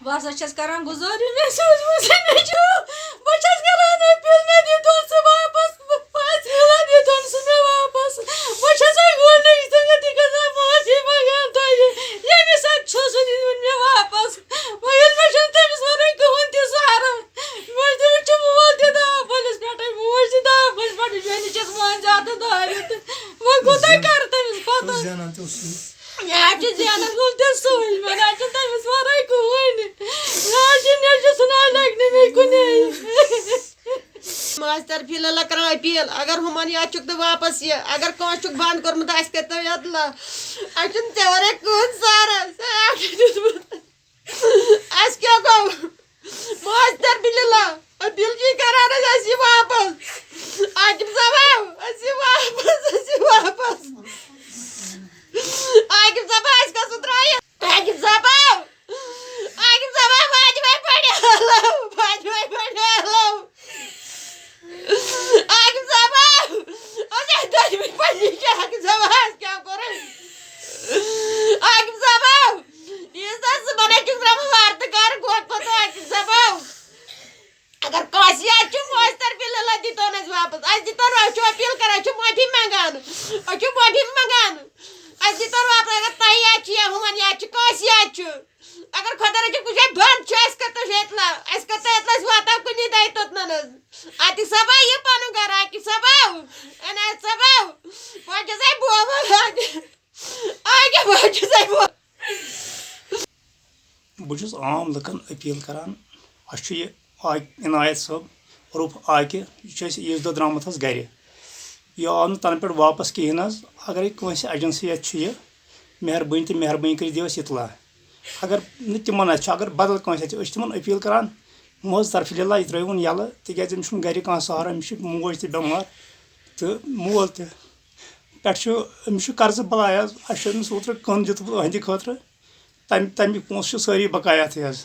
بہٕ ہسا چھَس کران گُزٲرِش مےٚ سوٗزمٕژ بہٕ چھَس کران أپیٖل مےٚ دِتُن سُہ واپس پانٛژِ مِلان دِتُن سُہ مےٚ واپس بہٕ چھَس وۄنۍ گۄڈٕنِچ سۭتۍ گژھان معٲفی منٛگان تۄہہِ ییٚمہِ ساتہٕ چھُ سُہ دیٖوٕنۍ مےٚ واپس مگر مےٚ چھُنہٕ تٔمِس وَرٲے کٕہۭنۍ تہِ سہارٕ تٔمِس چھُ مول تہِ داپٔلِس پٮ۪ٹھٕے موج تہِ داپٔلِس پٮ۪ٹھٕے بیٚنہِ چھَس مٲنۍ زیادٕ دٲرِتھ وۄنۍ کوٗتاہ کَرٕ تٔمِس پَتہٕ مےٚ حظ چھُ زینَس وول تہِ سُے مےٚ نہ حظ چھُ تٔمِس وَرٲے کٕہۭنۍ مےٚ حظ چھُ نیٚچوِس ناو لَگہِ نہٕ مےٚ کُنے ماجہِ طرفہٕ لَلہ کران أپیٖل اگر ہُمَن یَتھ چھُکھ نہٕ واپس یہِ اگر کٲنٛسہِ چھُکھ بنٛد کوٚرمُت اَسہِ کٔرۍتو اطلاع اَسہِ چھُنہٕ ژےٚ وَرٲے کٕہۭنۍ سہارا اَسہِ کیٛاہ گوٚو ماجہِ طرفہٕ لِلہ أپیٖل چھِ کران أسۍ اَسہِ یہِ واپس عاقب صٲبا اَسہِ یہِ واپس اَسہِ یہِ واپس عاقب صٲبا اَسہِ کَس ترٛٲیِتھ عاقب صٲبا واجباے پڑھیٛالو واجباے پڑھیٛالو عاقب صٲبا أسۍ دٔچھمٕتۍ پنٛنہِ جایہِ عاقب صٲبا اَسہِ کیٛاہ کوٚر عاقب صٲبا ییٖژ ژٕ صُبحن چھُکھ ترٛٲومٕژ وارٕ کَر گوٚد پَتہٕ عاقب صٲبا اگر کٲنٛسہِ یاد چھُ ماجہِ طرفہٕ لِلہ دِتون اَسہِ واپس اَسہِ دِتون أسۍ چھِ أپیٖل کران أسۍ چھِ معٲفی منٛگان أسۍ چھِ معٲفی منٛگان اَسہِ دِتون واپس اگر تۄہہِ یاد چھُ یا ہُمَن یاد چھُ کٲنٛسہِ یاد چھُ اگر خۄدا رٔچھِنۍ کُنہِ جایہِ بنٛد چھُ اَسہِ کٔرۍتو اطلاع اَسہِ کٔرۍتو اطلاع أسۍ واتو کُنی دۄہہِ توٚتنَن حظ عاطف صٲبا یہِ پَنُن گرٕ عاقب صٲبا عنایت صٲبا بہٕ حظ چھَسَے بوبہٕ عاقب بہٕ حظ چھُسَے بہٕ چھُس عام لُکن أپیٖل کران اَسہِ چھُ یہِ عنایت صٲب عرف عاقہِ یہِ چھُ اَسہِ عیٖذ دۄہ درٛامُت حظ گرِ یہِ آو نہٕ تَنہٕ پٮ۪ٹھ واپس کِہینۍ حظ اگرے کٲنٛسہِ ایجنسی اَتہِ چھُ یہِ مہربٲنی تہٕ مہربٲنی کٔرِتھ دِیِو اَسہِ اطلاع اگر نہٕ تِمن اَتھِ چھُ اگر بدل کٲنٛسہِ اَتھِ چھُ أسۍ چھِ تِمن أپیٖل کران مٲنٛز طرفہٕ لِلہ یہِ ترٲیوُن یَلہٕ تِکیازِ أمِس چھُنہٕ گرِ کانٛہہ سہارا أمِس چھِ موج تہِ بٮ۪مار تہٕ مول تہِ پٮ۪ٹھٕ چھُ أمِس چھُ قرضہٕ بلاے حظ اَسہِ چھُ أمِس اوترٕ کٕن دیُتمُت أہنٛدِ خٲطرٕ تَمِکۍ پونٛسہٕ چھِ سٲری بقایاتھٕے حظ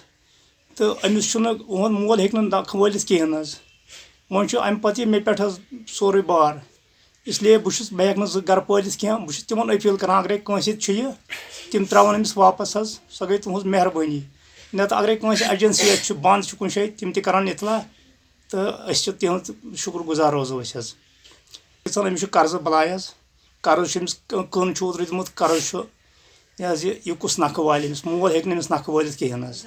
تہٕ أمِس چھُنہٕ یِہُنٛد مول ہیٚکہِ نہٕ کھوٲلِتھ کِہینۍ حظ وۄنۍ چھُ اَمہِ پَتہٕ یہِ مےٚ پٮ۪ٹھ حظ سورُے بار اسلیے بہٕ چھُس بہٕ ہیٚکہٕ نہٕ زٕ گرٕ پٲلِتھ کینٛہہ بہٕ چھُس تِمن أپیٖل کران اگرے کٲنٛسہِ ییٚتہِ چھُ یہِ تِم تراوَن أمِس واپس حظ سۄ گٔے تُہنٛز مہربٲنی نتہٕ اگرے کٲنٛسہِ ایجنسی اَتہِ چھُ بنٛد چھُ کُنہِ جایہِ تِم تہِ کرن اطلاع تہٕ أسۍ چھِ تِہنٛز شُکر گُزار روزو أسۍ حظ أمِس چھُ قرضہٕ بلاے حظ قرض چھُ أمِس کٕن چھُ اوترٕ دیُتمُت قرض چھُ یہِ حظ یہِ کُس نکھٕ والہِ أمِس مول ہیٚکہِ نہٕ أمِس نکھٕ وٲلِتھ کِہینۍ حظ